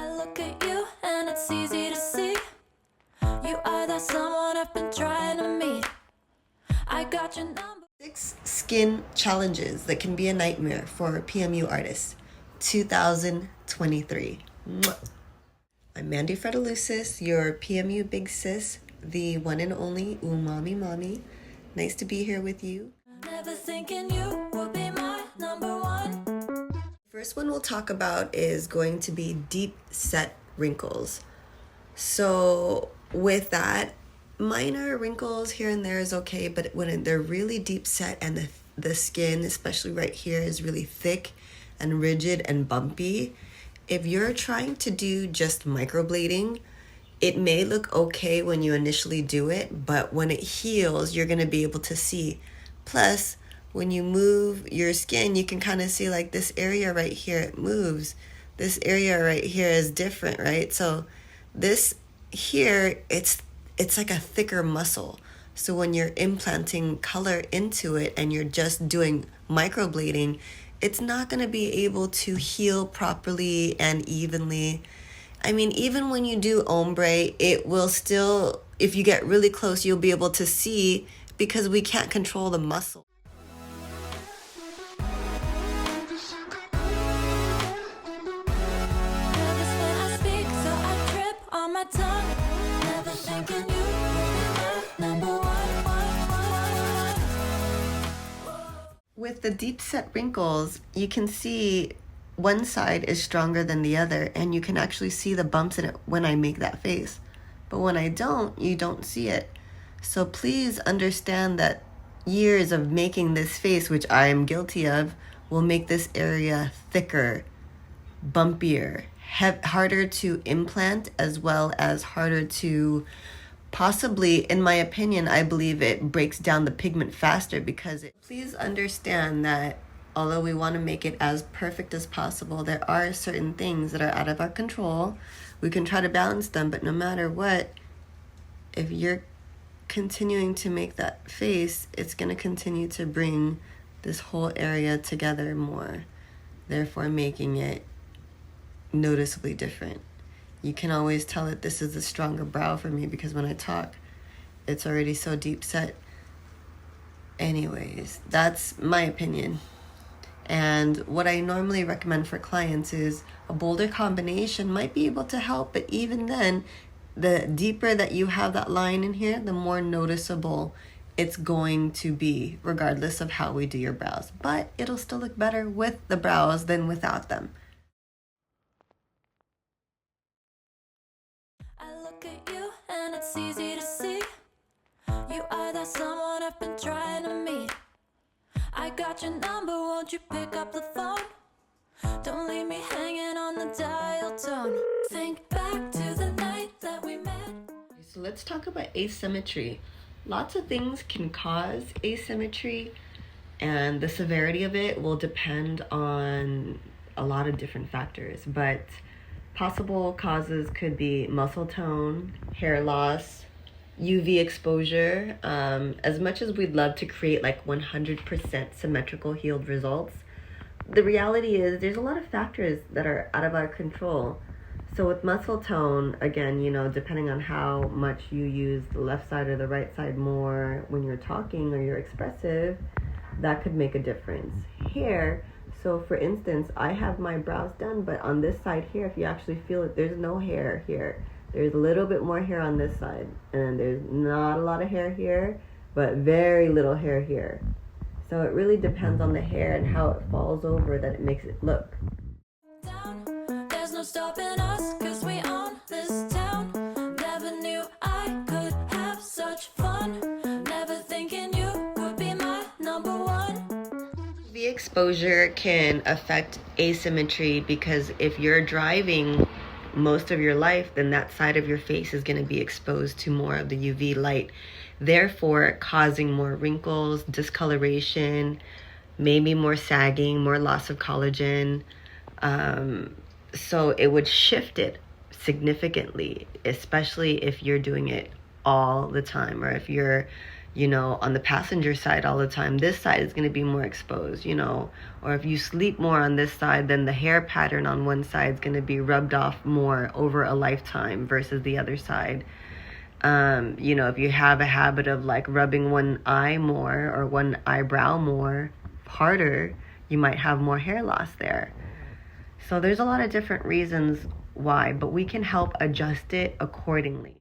I look at you and it's easy to see. You are that someone I've been trying to meet. I got your number. 6 skin challenges that can be a nightmare for PMU artists. 2023. Mwah. I'm Mandy Fredalucis, your PMU big sis, the one and only Umami Mommy. Nice to be here with you. Never thinking you would be my number one. First one we'll talk about is going to be deep set wrinkles. So with that, minor wrinkles here and there is okay, but when they're really deep set and the skin, especially right here, is really thick and rigid and bumpy, if you're trying to do just microblading, it may look okay when you initially do it, but when it heals, you're going to be able to see. Plus, when you move your skin, you can kind of see like this area right here, it moves. This area right here is different, right? So this here, it's like a thicker muscle. So when you're implanting color into it and you're just doing microblading, it's not going to be able to heal properly and evenly. I mean, even when you do ombre, it will still, if you get really close, you'll be able to see because we can't control the muscle. Nervous when I speak, so I trip on my tongue. Never thinking you would be my number one. With the deep set wrinkles, you can see one side is stronger than the other, and you can actually see the bumps in it when I make that face. But when I don't, you don't see it. So please understand that years of making this face, which I am guilty of, will make this area thicker, bumpier, harder to implant, as well as harder to possibly, in my opinion, I believe it breaks down the pigment faster because please understand that although we want to make it as perfect as possible, there are certain things that are out of our control. We can try to balance them, but no matter what, if you're continuing to make that face, it's going to continue to bring this whole area together more, therefore making it noticeably different. You can always tell that this is a stronger brow for me because when I talk, it's already so deep set. Anyways, that's my opinion. And what I normally recommend for clients is a bolder combination might be able to help, but even then, the deeper that you have that line in here, the more noticeable it's going to be, regardless of how we do your brows. But it'll still look better with the brows than without them. I look at you and it's easy to see. You are that someone I've been trying to meet. I got your number, won't you pick up the phone? Don't leave me hanging on the dial tone. Think back to the night that we met. So let's talk about asymmetry. Lots of things can cause asymmetry, and the severity of it will depend on a lot of different factors, but possible causes could be muscle tone, hair loss, UV exposure. As much as we'd love to create like 100% symmetrical healed results, the reality is there's a lot of factors that are out of our control. So with muscle tone, again, depending on how much you use the left side or the right side more when you're talking or you're expressive, that could make a difference. Hair, so for instance, I have my brows done, but on this side here, if you actually feel it, there's no hair here. There's a little bit more hair on this side, and there's not a lot of hair here, but very little hair here. So it really depends on the hair and how it falls over that it makes it look. Down, there's no stopping us, 'cause we own this town. Never knew I could have such fun. Never thinking you would be my number one. The exposure can affect asymmetry because if you're driving most of your life, then that side of your face is going to be exposed to more of the UV light, therefore causing more wrinkles, discoloration, maybe more sagging, more loss of collagen. So it would shift it significantly, especially if you're doing it all the time, or if you're you know, on the passenger side all the time, this side is going to be more exposed, you know, or if you sleep more on this side, then the hair pattern on one side is going to be rubbed off more over a lifetime versus the other side. You know, if you have a habit of like rubbing one eye more or one eyebrow more harder, you might have more hair loss there. So there's a lot of different reasons why, but we can help adjust it accordingly.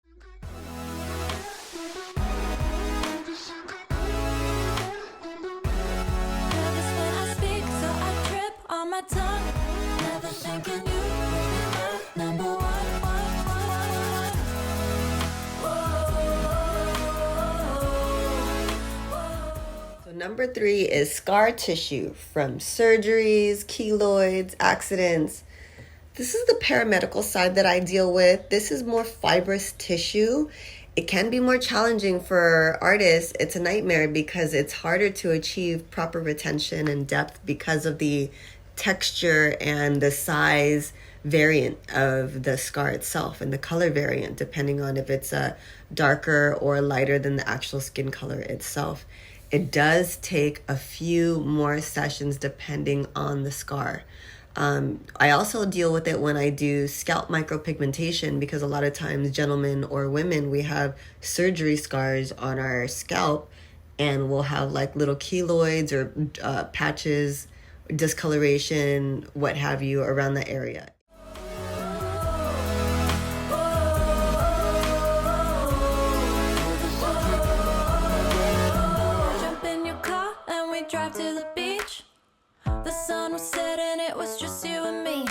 Nervous when I speak, so I trip on my tongue. Never thinking you would be my number one. So number 3 is scar tissue from surgeries, keloids, accidents. This is the paramedical side that I deal with. This is more fibrous tissue. It can be more challenging for artists. It's a nightmare because it's harder to achieve proper retention and depth because of the texture and the size variant of the scar itself and the color variant, depending on if it's a darker or lighter than the actual skin color itself. It does take a few more sessions depending on the scar. I also deal with it when I do scalp micropigmentation because a lot of times gentlemen or women, we have surgery scars on our scalp and we'll have like little keloids or patches, discoloration, what have you around the area. Jump in your car and we drive to the beach. The sun was setting, it was just you and me.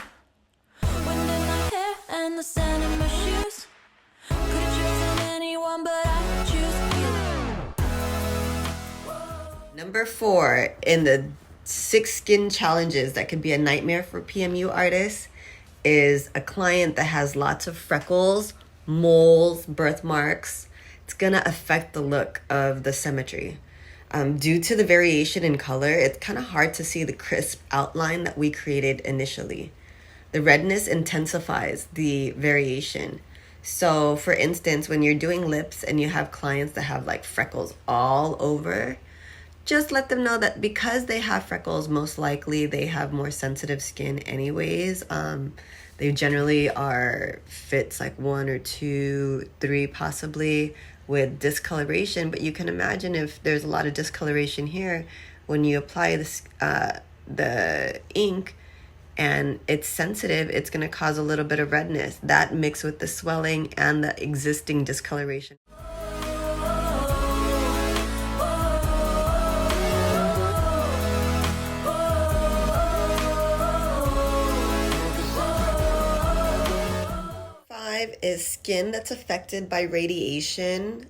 Wind in my hair and the sand in my shoes. Could've chosen anyone, but I choose you. Number 4 in the 6 skin challenges that could be a nightmare for PMU artists is a client that has lots of freckles, moles, birthmarks. It's gonna affect the look of the symmetry. Due to the variation in color, it's kind of hard to see the crisp outline that we created initially. The redness intensifies the variation. So for instance, when you're doing lips and you have clients that have like freckles all over, just let them know that because they have freckles, most likely they have more sensitive skin anyways. They generally are fits like 1 or 2, 3 possibly with discoloration, but you can imagine if there's a lot of discoloration here, when you apply this, the ink and it's sensitive, it's going to cause a little bit of redness. That mixed with the swelling and the existing discoloration. Is skin that's affected by radiation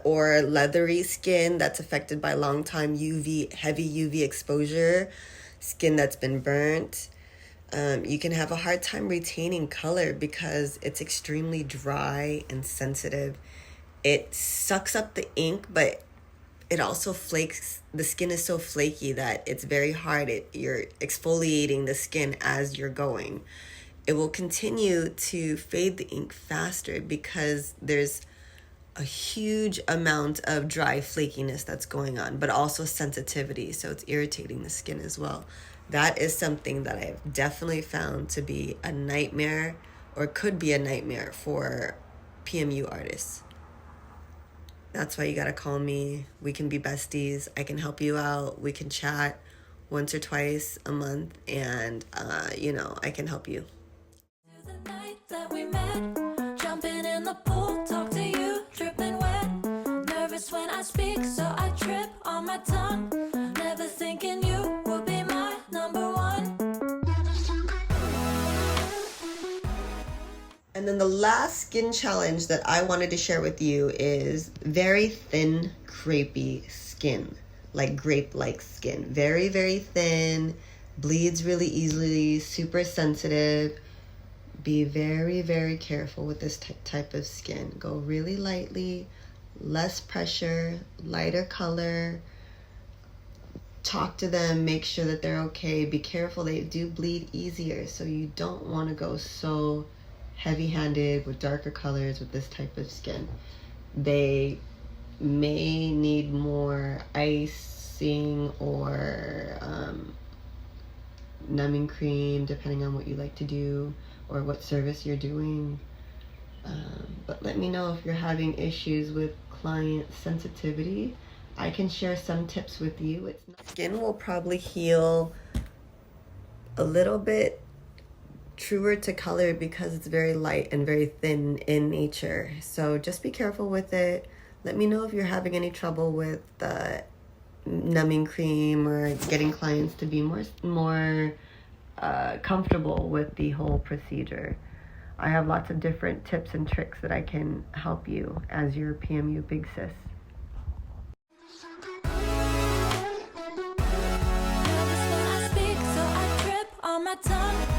or leathery skin that's affected by long time heavy UV exposure, skin that's been burnt. You can have a hard time retaining color because it's extremely dry and sensitive. It sucks up the ink, but it also flakes. The skin is so flaky that it's very hard. You're exfoliating the skin as you're going. It will continue to fade the ink faster because there's a huge amount of dry flakiness that's going on, but also sensitivity. So it's irritating the skin as well. That is something that I've definitely found to be a nightmare or could be a nightmare for PMU artists. That's why you gotta call me. We can be besties. I can help you out. We can chat once or twice a month and, I can help you. The night that we met, jumping in the pool, talk to you, dripping wet. Nervous when I speak, so I trip on my tongue. Never thinking you would be my number one. And then the last skin challenge that I wanted to share with you is very thin, crepey skin, like grape-like skin. Very, very thin, bleeds really easily, super sensitive. Be very, very careful with this type of skin. Go really lightly, less pressure, lighter color. Talk to them, make sure that they're okay. Be careful, they do bleed easier, so you don't want to go so heavy-handed with darker colors with this type of skin. They may need more icing or numbing cream, depending on what you like to do or what service you're doing. But let me know if you're having issues with client sensitivity. I can share some tips with you. Skin will probably heal a little bit truer to color because it's very light and very thin in nature. So just be careful with it. Let me know if you're having any trouble with numbing cream or getting clients to be more comfortable with the whole procedure. I have lots of different tips and tricks that I can help you as your PMU big sis. Nervous when I speak, so I trip on my tongue.